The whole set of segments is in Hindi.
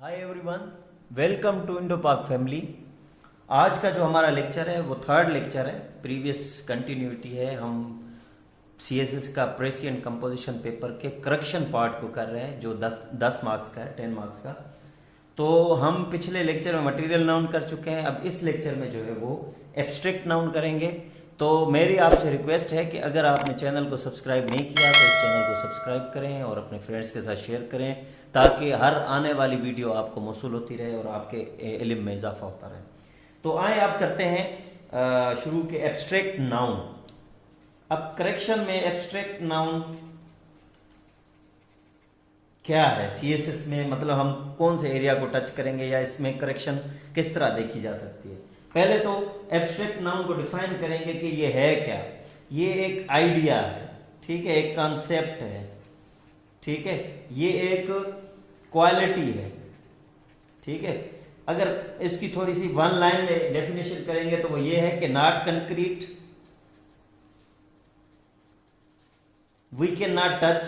Hi everyone, welcome to Indo Pak family. आज का जो हमारा लेक्चर है वो थर्ड लेक्चर है, प्रीवियस कंटिन्यूटी है। हम सीएसएस का प्रेसिएंट कंपोजिशन पेपर के करेक्शन पार्ट को कर रहे हैं जो 10 मार्क्स का है, 10 मार्क्स का। तो हम पिछले लेक्चर में मटेरियल नाउन कर चुके हैं, अब इस लेक्चर में जो है वो एब्स्ट्रैक्ट नाउन करेंगे। तो मेरी आपसे रिक्वेस्ट है कि अगर आपने चैनल को सब्सक्राइब नहीं किया तो इस चैनल को सब्सक्राइब करें और अपने फ्रेंड्स के साथ शेयर करें, ताकि हर आने वाली वीडियो आपको मौसूल होती रहे और आपके इल्म में इजाफा होता रहे। तो आए आप करते हैं शुरू के एब्स्ट्रैक्ट नाउन। अब करेक्शन में एब्स्ट्रैक्ट नाउन क्या है सीएसएस में, मतलब हम कौन से एरिया को टच करेंगे या इसमें करेक्शन किस तरह देखी जा सकती है। पहले तो एब्स्ट्रैक्ट नाउन को डिफाइन करेंगे कि ये है क्या। ये एक आइडिया है, ठीक है, एक कॉन्सेप्ट है, ठीक है, ये एक क्वालिटी है, ठीक है। अगर इसकी थोड़ी सी वन लाइन में डेफिनेशन करेंगे तो वो ये है कि not concrete, we can not touch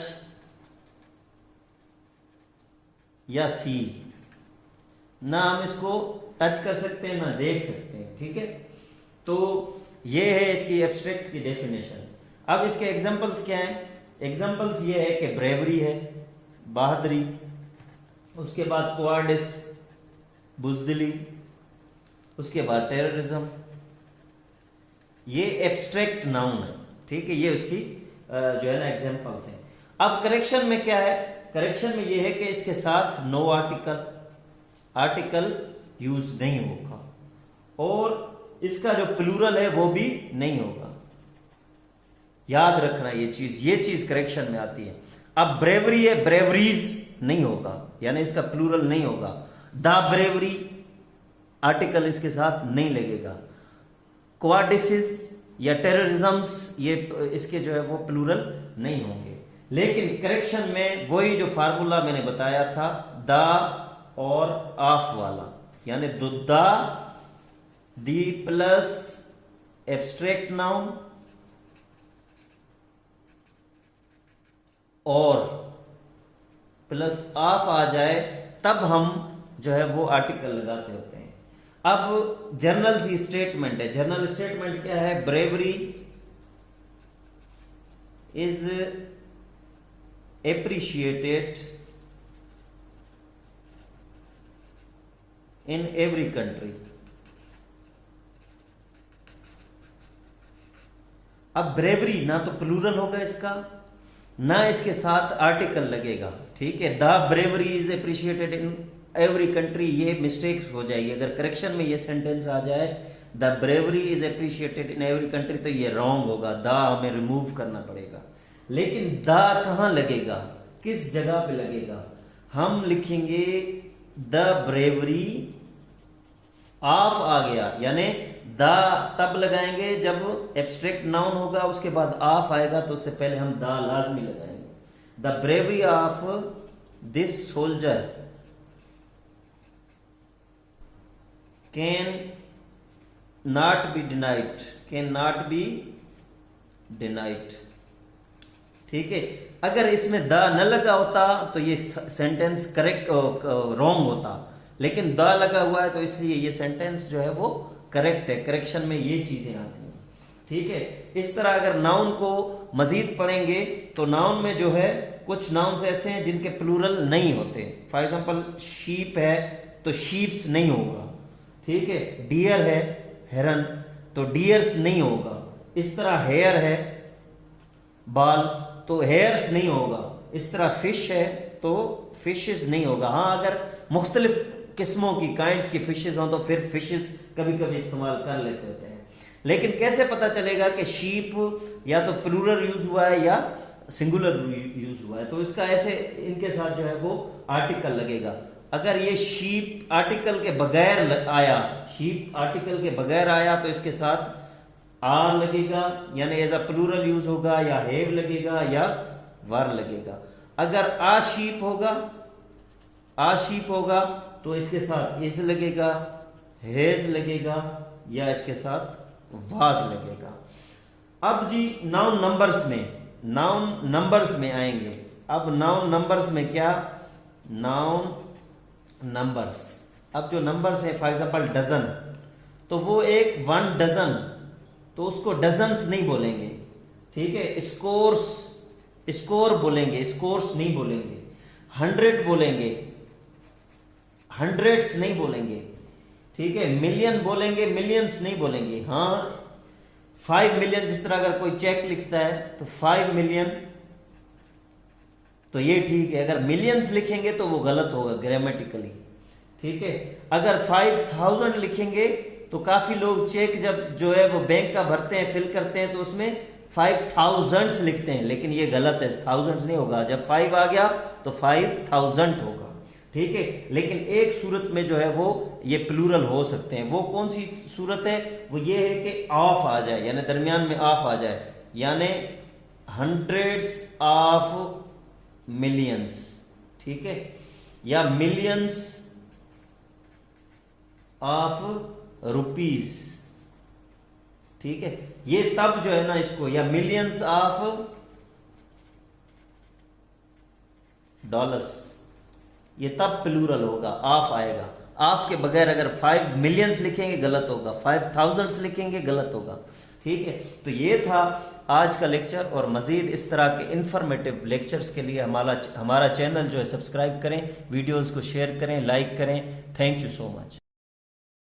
या सी, ना हम इसको टच कर सकते हैं ना देख सकते हैं, ठीक है। तो ये है इसकी एब्स्ट्रैक्ट की डेफिनेशन। अब इसके एग्जांपल्स क्या हैं? एग्जांपल्स ये है कि ब्रेवरी है, बहादुरी, उसके बाद कोवार्डिस, बुजदिली, उसके बाद टेररिज्म। ये एब्स्ट्रैक्ट नाउन है, ठीक है, ये उसकी जो है ना एग्जांपल्स हैं। अब करेक्शन में क्या है? करेक्शन में ये है कि इसके साथ नो आर्टिकल यूज नहीं होगा और इसका जो प्लूरल है वो भी नहीं होगा। याद रखना ये चीज करेक्शन में आती है। अब ब्रेवरी है, ब्रेवरीज नहीं होगा, यानी इसका प्लूरल नहीं होगा। द ब्रेवरी आर्टिकल इसके साथ नहीं लगेगा। क्वाडिसिस या टेररिज्म्स ये इसके जो है वो प्लूरल नहीं होंगे। लेकिन करेक्शन में वही जो फार्मूला मैंने बताया था, द और ऑफ वाला, यानी दुद्दा दी प्लस एब्स्ट्रैक्ट नाउन और प्लस ऑफ आ जाए तब हम जो है वो आर्टिकल लगाते होते हैं। अब जर्नल सी स्टेटमेंट है। जर्नल स्टेटमेंट क्या है? Bravery is appreciated in every country. अब ब्रेवरी ना तो प्लूरल होगा इसका, ना इसके साथ आर्टिकल लगेगा, ठीक है। The bravery is appreciated in every country, ये मिस्टेक हो जाएगी। अगर करेक्शन में ये सेंटेंस आ जाए the bravery is appreciated in every country, तो ये रॉन्ग होगा, द हमें रिमूव करना पड़ेगा। लेकिन द कहां लगेगा, किस जगह पे लगेगा? हम लिखेंगे द ब्रेवरी ऑफ आ गया, यानी द तब लगाएंगे जब एब्स्ट्रैक्ट नाउन होगा, उसके बाद ऑफ आएगा तो उससे पहले हम द लाजमी लगाएंगे। The bravery of this soldier can not be denied, can not be denied, ठीक है। अगर इसमें द न लगा होता तो ये सेंटेंस करेक्ट रॉन्ग होता, लेकिन द लगा हुआ है तो इसलिए ये सेंटेंस जो है वो करेक्ट है। करेक्शन में ये चीजें आती हैं, ठीक है। इस तरह अगर नाउन को मजीद पढ़ेंगे तो नाउन में जो है कुछ नाउन्स ऐसे हैं जिनके प्लूरल नहीं होते। फॉर एग्जांपल शीप है तो शीप्स नहीं होगा, ठीक है। डियर है, हेरन, तो डियर्स नहीं होगा। इस तरह हेयर है, बाल, तो हेयर्स नहीं होगा। इस तरह फिश है तो फिशेस नहीं होगा। हाँ, अगर मुख्तलिफ किस्मों की काइंड्स की फिशेस हों तो फिर फिशेस कभी कभी इस्तेमाल कर लेते होते हैं। लेकिन कैसे पता चलेगा कि शीप या तो प्लूरल यूज हुआ है या सिंगुलर यूज हुआ है? तो इसका ऐसे इनके साथ जो है वो आर्टिकल लगेगा। अगर ये शीप आर्टिकल के बगैर आया, शीप आर्टिकल के बगैर आया तो इसके साथ आर लगेगा, यानी एज अ प्लूरल यूज होगा, या हैव लगेगा या वर लगेगा। अगर आ शीप होगा तो इसके साथ इज लगेगा, हेज लगेगा या इसके साथ वाज लगेगा। अब जी नाउन नंबर्स में आएंगे। अब नाउन नंबर्स में क्या? Noun numbers. अब जो नंबर्स है फॉर एग्जांपल डजन, तो वो एक 1 डजन, तो उसको डजन्स नहीं बोलेंगे, ठीक है। स्कोर्स, स्कोर बोलेंगे, स्कोर्स नहीं बोलेंगे। 100 बोलेंगे, हंड्रेड्स नहीं बोलेंगे, ठीक है। मिलियन बोलेंगे, मिलियंस नहीं बोलेंगे। हाँ 5 मिलियन, जिस तरह अगर कोई चेक लिखता है तो 5 मिलियन, तो ये ठीक है। अगर मिलियंस लिखेंगे तो वो गलत होगा ग्रामेटिकली, ठीक है। अगर 5000 लिखेंगे तो काफी लोग चेक जब जो है वो बैंक का भरते हैं, फिल करते हैं, तो उसमें 5000 लिखते हैं, लेकिन ये गलत है, 1000 नहीं होगा। जब 5 आ गया तो 5000 होगा, ठीक है। लेकिन एक सूरत में जो है वो ये प्लूरल हो सकते हैं। वो कौन सी सूरत है? वो ये है कि ऑफ आ जाए, यानी दरमियान में ऑफ आ जाए, यानी हंड्रेड्स ऑफ मिलियंस, ठीक है, या मिलियंस ऑफ रुपीज, ठीक है। ये तब जो है ना इसको, या मिलियंस ऑफ डॉलर्स, ये तब प्लूरल होगा, ऑफ आएगा। ऑफ के बगैर अगर 5 मिलियंस लिखेंगे गलत होगा, 5000 लिखेंगे गलत होगा, ठीक है। तो ये था आज का लेक्चर, और मजीद इस तरह के इंफॉर्मेटिव लेक्चर्स के लिए हमारा चैनल जो है सब्सक्राइब करें, वीडियोस को शेयर करें, लाइक करें। Thank you so much.